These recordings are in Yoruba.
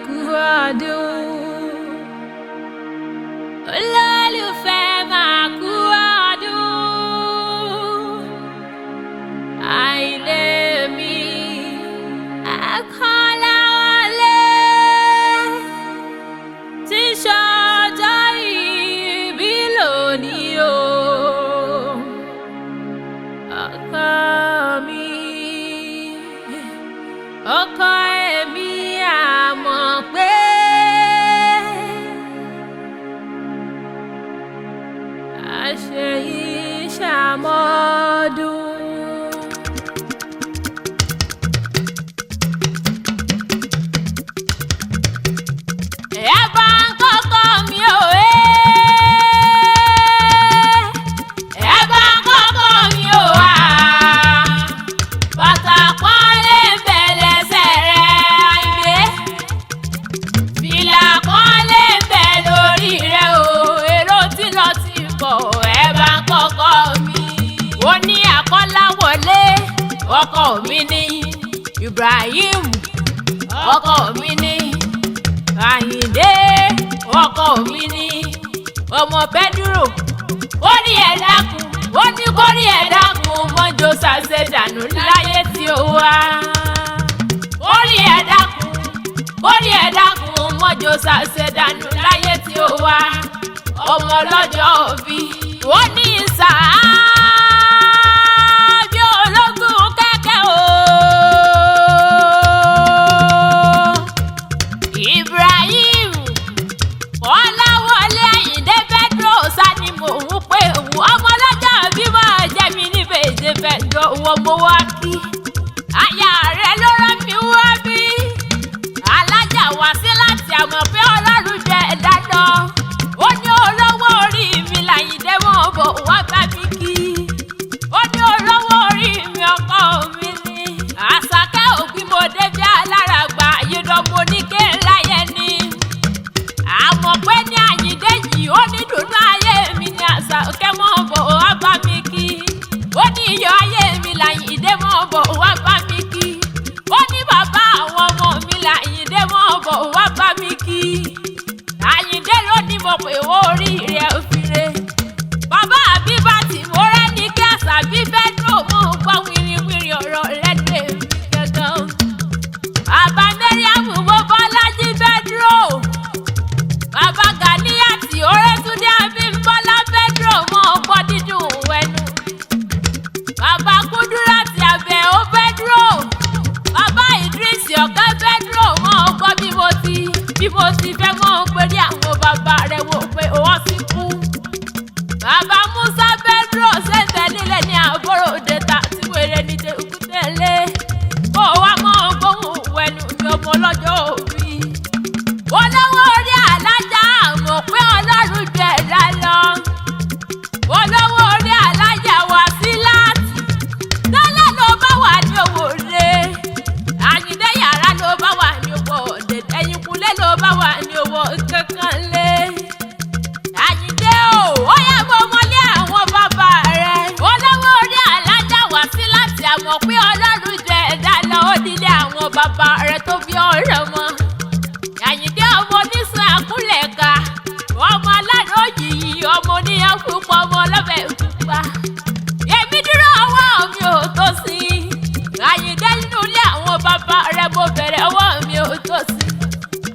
kú ọdún. Olólùfẹ́ máa kú ọdún. Àìlè mi Akọ́láwọlé tí ṣọjọ́ ìbí lónìí o. Ọkọ mi, ọkọ èmi àmọ̀ pé àṣeyí ṣàmọ́dún. Ẹ bá ń kọ́kọ́ mi ò ẹ bá ń kọ́kọ́ mi ò wá. Bàtà pọ́nlé bẹ̀lẹ̀sẹ̀ rẹ̀ àìgbé. Fìlà pọ́nlé bẹ̀ lórí rẹ̀ o. Èrò tí lọ ti bọ̀ ẹ bá ń kọ́kọ́ mi. Ó ní Akọ́láwọlé ọkọ mi ní Ibrahim ọkọ mi ní Àyìndé ọkọ mi ní ọmọ Pẹ́dúrò. Ó ní ẹ dákun, ó ní kó rí ẹ dákun mọ́jọ ṣàṣẹ dànù láyé tí ó wá. Ó rí ẹ dákun, ó rí ẹ dákun mọ́jọ ṣàṣẹ dànù láyé tí ó wá. Ọmọ ọlọ́jọ́ òbí ó ní sáà bí ológun kẹ́kẹ́ o. Ibrahim Ọláwọlé Àyìndé Pedro sani mò ń pè wọ́n. Ọmọ ọlọ́jọ́ bí máa jẹ́ mi níbẹ̀ èdè Pedro wọ́n mo wá kí. Aya rẹ̀ ló rán mi wá bí. Alájà wá sí láti àmọ̀ pé Ọlọ́run jẹ́ ẹ̀dá lọ. Ó ní olówó orí mi l'Àyìndé mọ̀ bọ̀ wá bá mi kí. Ó ní olówó orí mi ọkọ mi ní. Àṣàkẹ́ ògbí mo débi aláràgbà ayédọ́mọ oníké láyé ni. Àmọ̀ pé ní Àyìndé yìí ó ní dùnú ayé mi ní Àṣàkẹ́ mọ̀ bọ̀ wá bá mi kí. Ó ní iyọ̀ ayé mi l'Àyìndé mọ̀ bọ̀ wá bá mi kí. Ó ní bàbá àwọn ọmọ mi l'Àyìndé mọ̀ bọ̀ wá bá mi kí. Àyìndé ló ní mo pè wó orí rẹ̀ òfìrè. Bàbá Àbíbá tí mo rẹ́ ní kí Àṣàbí Pedro mọ̀ gbọ́ wìrìwìrì ọ̀rọ̀ rẹ̀ dé mi gangan. Bàbá Mariam mo Bọ́lájí Pedro. Bàbá Gàníyàtì Orẹ́túndé Abímbọ́lá Pedro mọ̀ gbọ́ dídùn wẹnu. Bàbá Kúdúrátì Àbẹ̀ó Pedro. Bàbá Ìdírísì Ọ̀kẹ́ Pedro mọ̀ gbọ́ bí mo ti fẹ́ mọ̀ pé ní àwọn bàbá rẹ̀ wò pé wọ́n ti kú. Bàbá Musa Pedro ṣẹ̀ṣẹ̀ nílẹ̀ ní àbúrò dẹ́ta tí wèrè ní Dèkútélé. Kó wá mọ́ gbóhùn wẹnu ní ọmọ ọlọ́jọ́ òbí. Olówó orí alájà àmọ̀ pé Ọlọ́run jẹ́ ẹ̀dá lọ. Olówó orí alájà wá sí láti. Tẹ́lẹ̀ ló bá wà ní owó rẹ̀. Àyìndé yàrá ló bá wà ní owó ọ̀dẹ̀dẹ̀. Ẹ̀yìnkùlé ló bá wà ní owó kankan lé. Àyìndé o, ó yẹ kó mọlé àwọn bàbá rẹ̀. Olówó orí alájà wá sí láti àmọ̀ pé Ọlọ́run jẹ́ ẹ̀dá lọ. Ó nílé àwọn bàbá rẹ̀ tó bí ọ̀rẹ́ mọ́. Àyìndé ọmọ oníṣẹ́ àkúlẹ̀ ká. Ọmọ aládùn yìí, ọmọ oníyàn púpọ̀, ọmọ ọlọ́bẹ̀ pupa. Èmi dúró ọwọ́ mi ò tó sí. Àyìndé nínú ilé àwọn bàbá rẹ̀ mo bẹ̀rẹ̀ ọwọ́ mi ò tó sí.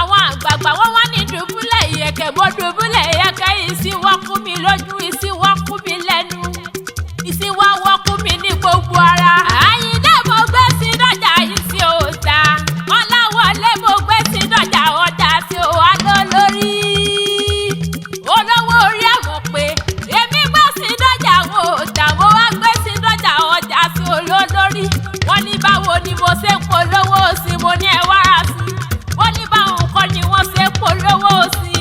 Àwọn àgbààgbà wọ́n wá ní dùbúlẹ̀ ìyẹ̀kẹ̀ mo dùbúlẹ̀ ìyẹ̀kẹ̀ ìsìn wọ́n kú mi lójú, ìsìn wọ́n kú mi lẹ́nu, ìsìn wọ́n kú mi ní gbogbo ara. Àyìndé mo gbé sí dọ́jà ìsìn òòtà. Ọláwọlé mo gbé sí dọ́jà ọjà tí ó wá lólórí. Olówó orí àmọ̀ pé èmi gbé sí dọ́jà òòtà, mo wá gbé sí dọ́jà ọjà tí ó lólórí. Wọ́n ní báwo ni mo ṣe ń polówó sí, mo ní ẹ wára sí. Wọ́n ní báwo kọ́ ni wọ́n ṣe ń polówó sí.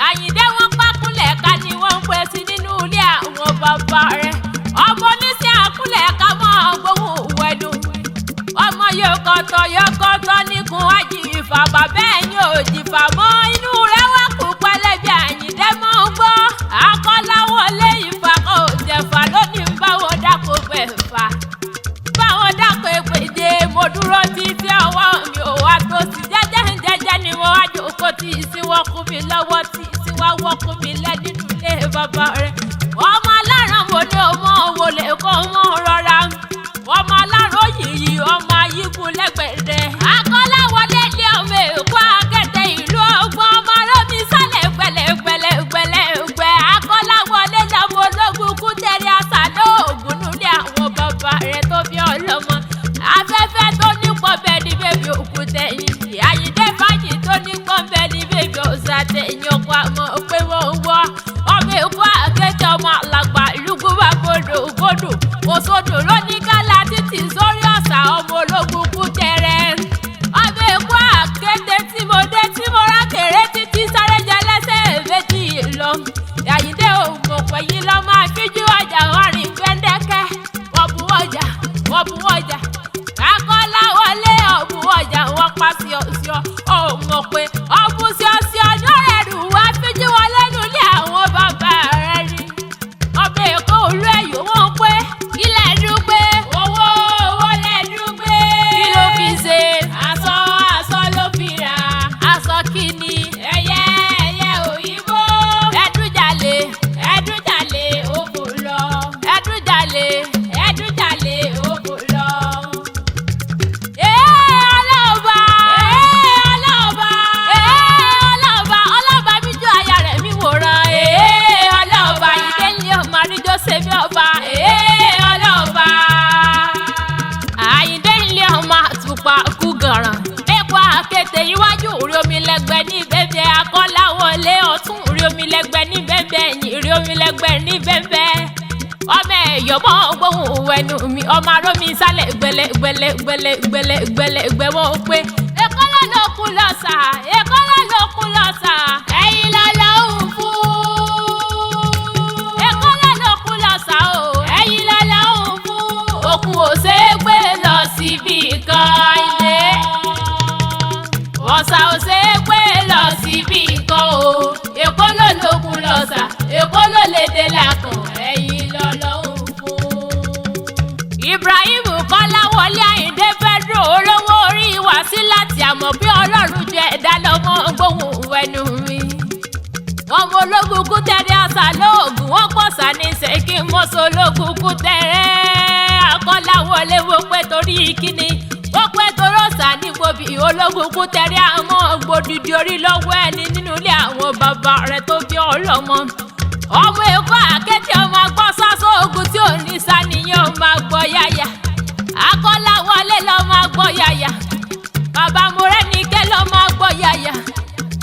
Àyìndé wọ́n pákúnlẹ̀ ká ni wọ́n ń pè sí nínú ilé àwọn bàbá rẹ̀. Ọmọ oníṣẹ́ àkúnlẹ̀ ká mọ́ gbóhùn wẹ̀nu. Ọmọ yọkọ̀tọ̀ nígun àjìfà bàbá ẹ̀yìn òjìfà mọ́ inú rẹ̀ wá kú pẹ́lẹ́bí. Àyìndé mọ́ ń gbọ́ Akọ́láwọlé ìfà kò jẹ̀fà lónìí báwo dákò pẹ̀fà. Báwo dákò èpèdè mo dúró títí ọwọ́ mi ò wá tó sí. Jẹ́jẹ́ ni mo mi lọ́wọ́ tí wá wọ́kùn mi lẹ́ nínú ilé bàbá rẹ̀. Ọmọ aláràn mo ní ọmọ wọlé kó mọ́ rọra. Ọmọ aláràn yìí ọmọ ayígun lẹ́gbẹ̀rẹ̀. Akọ́láwọlé lé ọmọ Èkó Akété ìlú ọgbọ́n ọmọ arómi sálẹ̀ gbẹlẹ̀gbẹlẹ̀gbẹlẹ̀gbẹ. Akọ́láwọlé lọ́mọ ológun kú tẹ̀lé àṣà lóògùn nílé àwọn bàbá rẹ̀ tó bí ọlọ́mọ. Afẹ́fẹ́ tó ní pọ́nbẹ́ ní bèbí òkú tẹ̀yìn. Àyìndé fàájì tó ní pọ́nbẹ́ ní bèbí òsà tẹ̀yìn ọkọ̀ àmọ́ pé wọ́n wọ́. Ọmọ Èkó Akété ọmọ àlàgbà lùkú bá gbọdọ̀ òṣòdò ló ní gálà títì sórí ọ̀sà ọmọ ológun kú tẹ̀rẹ̀. Ọmọ Èkó Akété tí mo dé tí mo rá kéré títí sáré jẹ lẹ́sẹ̀ méjì lọ. Àyìndé òmò pẹ̀yìn lọ máa fíjú ọjà ọ̀rìn gbẹ́ndẹ́kẹ́. Ọ̀bùn ọjà Akọ́láwọlé ọ̀bùn ọjà wọ́n pa sí ọ̀sọ́. Ó mọ̀ pé ọ̀bùn sí ọ̀sọ́ ọjọ́ rẹ̀ rù wá fíjú wọn lẹ́nu ilé àwọn bàbá rẹ̀ rí. Ọmọ Èkó olú ẹ̀yọ́ wọn pé ilẹ̀ dúpẹ́ owó lẹ̀ dúpẹ́. Kí ló fi ṣe? Aṣọ ló fi rà. Aṣọ kìíní ẹyẹ òyìnbó. Ẹdújalè ó kò lọ. Ẹdújalè ó kò lọ. Ọlọ́ba bíjú aya rẹ̀ mi wòran. Ọlọ́ba ìdẹ́lẹ̀ ọmọ àríjọ sẹ́mi ọba. Ọlọ́ba Àyìndé ilé ọmọ àtùpà kú gàràn. Èkó Akété iwájú orí omi lẹ́gbẹ̀ẹ́ ní bẹ́bẹ́. Akọ́láwọlé ọ̀tún orí omi lẹ́gbẹ̀ẹ́ ní bẹ́bẹ́. Ẹ̀yìn orí omi lẹ́gbẹ̀ẹ́ ní bẹ́bẹ́. Ọmọ ẹ̀yọ́mọ́ gbóhùn ẹnu mi ọmọ arómi sálẹ̀ gbẹlẹ̀gbẹlẹ̀gbẹlẹ̀gbẹ wọn pé Èkó ló kú lọ́sà. Ẹ̀yin lọ́lọ́hùn fún. Èkó ló kú lọ́sà o. Ẹ̀yin lọ́lọ́hùn fún. Òkú ò ṣe é gbé lọ síbi kan ilé. Ọ̀sà ò ṣe é gbé lọ síbi kan o. Èkó ló kú lọ́sà. Èkó ló lè dé lákàn. Ẹ̀yin lọ́lọ́hùn fún. Ibrahim Kọ́láwọlé Àyìndé Pedro olówó orí wá sí láti àmọ̀ bí Ọlọ́run jẹ́ ẹ̀dá lọ́mọ gbóhùn ẹnu mi. Ọmọ ológun kú tẹ̀rẹ̀ àṣà lóògùn wọ́n pọ̀ sá ní ṣèkí mọ́sọ ológun kú tẹ̀rẹ̀. Akọ́láwọlé wo pé torí kíni wọ́n pé torí ọ̀sà ní gbòbí ológun kú tẹ̀rẹ̀ àmọ́ gbòdìdì orí lọ́wọ́ ẹni nínú ilé àwọn bàbá rẹ̀ tó bí ọlọ́mọ. Ọmọ Èkó Akété ọmọ agbọ́ sásọ ogun tí ò ní sàníyàn ọmọ agbọ́ yáyà. Akọ́láwọlé lọ́mọ agbọ́ yáyà. Bàbá Mọ́rẹ́nikẹ́ lọ́mọ agbọ́ yáyà.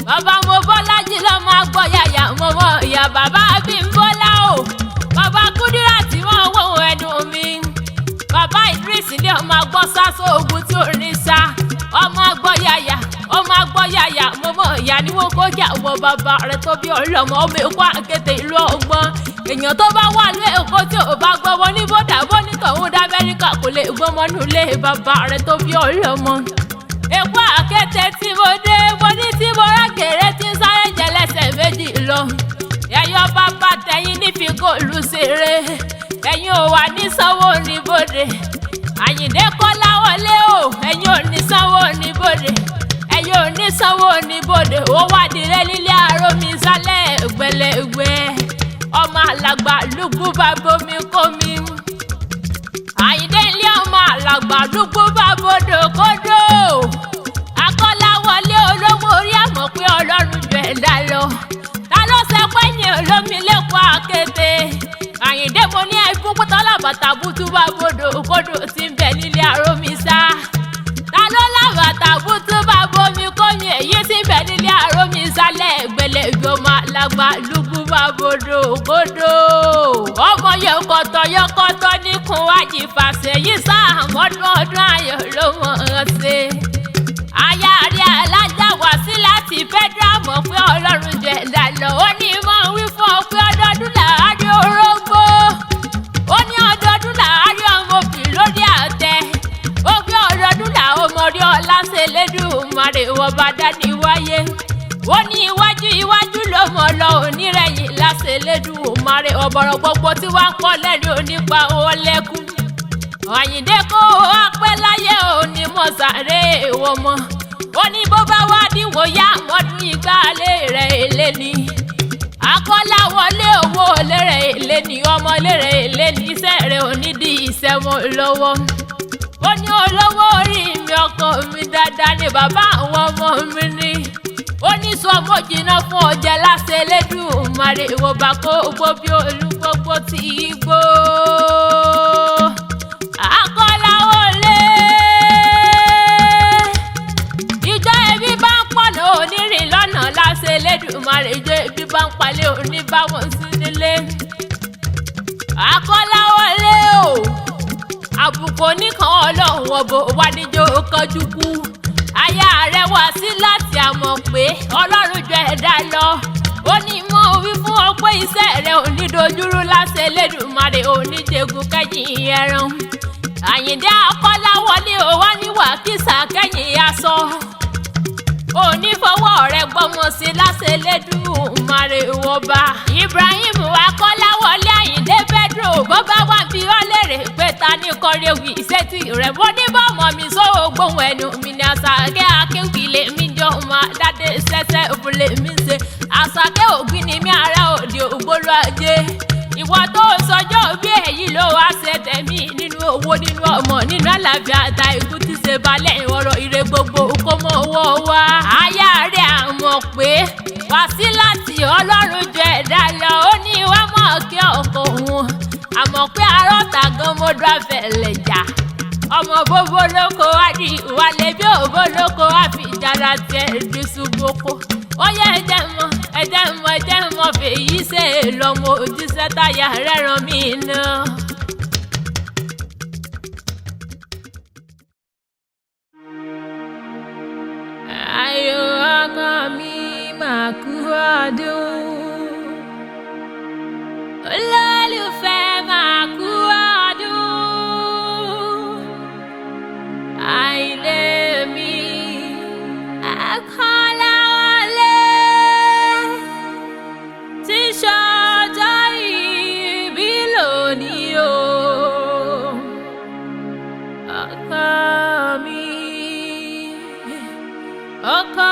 Bàbá Mọ́bọ́lájí lọ́mọ agbọ́ yáyà. Mọ́mọ́ ìyá bàbá Abímbọ́lá o. Bàbá Kúdírátì wọ́n wò ẹnu mi. Bàbá Idris ní ọmọ agbọ́ sásọ ogun tí ò ní sá. Ọmọ agbọ́ yáyà. Mọ́mọ́ ìyá ni wọ́n kó jà wọ bàbá rẹ̀ tó bí ọlọ́mọ. Ọmọ Èkó Akété ìlú ọgbọ́n. Èèyàn tó bá wà ní Èkó tí ò bá gbọ́mọ ní bọ́dà bọ́ nítọ̀hún dá Amẹ́ríkà kò lè gbọ́mọ nílé bàbá rẹ̀ tó bí ọlọ́mọ. Èkó Akété tí mo dé mo ní tí mo rá kéré tí ń sáré jẹ lẹ́sẹ̀ méjì lọ. Ẹ̀yọ́ bàbá tẹ̀yìn ní fi góòlù ṣeré. Ẹ̀yin ò wà ní sanwó níbodè. Àyìndé Kọ́láwọlé o. Ẹ̀yin ò ní sanwó níbodè. Ẹ̀yin ò ní sanwó níbodè. Ó wà nílé lílé àrómi sálẹ̀ gbẹlẹ̀gbẹ. Ọmọ àlàgbà lùgbù bá bomi kómi. Àyìndé ilé ọmọ àlàgbà lùgbù bá bodò kódò. Akọ́láwọlé olówó orí àmọ̀ pé Ọlọ́run jù ẹ̀dá lọ. Ta ló ṣe pé ní olómi l'Èkó Akété? Àyìndé mo ní ẹbú pátálà bàtà bútú bá bodò kódò tí ń bẹ nílé àrómi sá. Ta ló lábàtà bútú bá bomi kómi èyí tí ń bẹ nílé àrómi sálẹ̀ gbẹlẹ̀gbẹ ọmọ àlàgbà lùgbù bá bodò kódò. Ọmọ yọkọ̀tọ̀ níkùn wájì fàṣẹ yìí sáà ọdún ayọ̀ ló mọ̀ ọ́n ṣe. Aya rí alájà wá sí láti Federal mọ̀ pé Ọlọ́run jẹ́ ẹ̀dá lọ. Ó ní mọ̀ wí fún ọ pé ọdọọdún làárí orógbó. Ó ní ọdọọdún làárí ọmọbì lórí àtẹ. Ó gbé ọdọọdún làwọn ọmọ rí ọlá ṣe lédùmarè wọ́n bá dání wáyé. Ó ní iwájú ló mọ̀ lọ onírẹ̀yìn láṣẹ lédùmarè ọ̀bọ̀rọ̀ gbogbo tí wọ́n ń pọ̀ lẹ́rìí onípa owó lẹ́kún. Àyìndé kó apẹ́ láyé òní mọ̀ sáré wọ́n mọ́. ó ní bó bá wá díwò yá mọ́dún ìgbàlè rẹ̀ èlé ni Akọ́láwọlé owó lérè èlé ni ọmọ lérè èlé ni iṣẹ́ rẹ̀ ò ní di ìṣẹ́mọ́ lọ́wọ́ ó ní olówó orí mi ọkọ mi dáadáa ni bàbá àwọn ọmọ mi ní ó ní sọ mo jìnnà fún ọjà láṣẹ Elédùmarè ìwọ bá kó gbó bí olúgbógbó tí gbó Akọ́láwọlé ìjọ ẹbí bá ń pọ̀nà onírìn lọ́nà láṣẹ Elédùmarè ìjọ ẹbí bá ń palẹ̀ òní bá wọn sí nílé Akọ́láwọlé o àbùkù oníkan ọlọ́run ọ̀bọ̀ wà níjó kọjú kú aya rẹ̀ wá sí láti àmọ̀ pé ọlọ́run jọ ẹ̀dá lọ ó ní mo wí fún ọ pé iṣẹ́ rẹ̀ ò ní dojúrú láṣẹ Elédùmarè ò ní jẹ̀gùn kẹ́yìn ẹran Àyìndé Akọ́láwọlé ò wá níwà kísà kẹ́yìn aṣọ ò ní fọwọ́ rẹ̀ gbọ́mọ sí láṣẹ Elédùmarè ọba Ibrahim Akọ́láwọlé Àyìndé Pedro bó bá wà bí ó lérè pé ta ní kọrẹ́wì ìṣètì rẹ̀ mo ní bọ́mọ mi sóò gbóhùn ẹnu mi ní Àṣàkẹ́ akéwì lè mí jọ máa dáadé ṣẹ́ṣẹ́ òbúlé mi ṣe Àṣàkẹ́ ògbìn ni mí ara òde ògbólú ajé ìwọ tó sọjọ́ bí èyí ló wá ṣe tẹ̀mí nínú owó nínú ọmọ nínú àlàáfíà àtà ikú tí ṣe balẹ̀ ọ̀rọ̀ ire gbogbo kó mọ owó wa aya rẹ̀ àmọ̀ pé wá sí láti ọlọ́run jọ ẹ̀dá lọ ó ní wá mọ̀ kí ọkọ̀ òun àmọ́ pé arọ́ta gan mọ́dún àfẹ́lẹ̀ jà ọmọ bóbó lóko wá di ìwàlẹ̀ bí òbó lóko wá fi ìjàrá tiẹ̀ di ṣubúkú ó yẹ ẹjẹ́ mọ fèyí ṣe lọ́mọ òjíṣẹ́ táyà rẹ̀ ràn mí náà. Ayọ̀ ọkọ mi máa kú ọdún olólùfẹ́ máa kú ọdún àìlè mi Akọ́láwọlé tí ṣọjọ́ ìbí lónìí o ọkọ mi ọkọ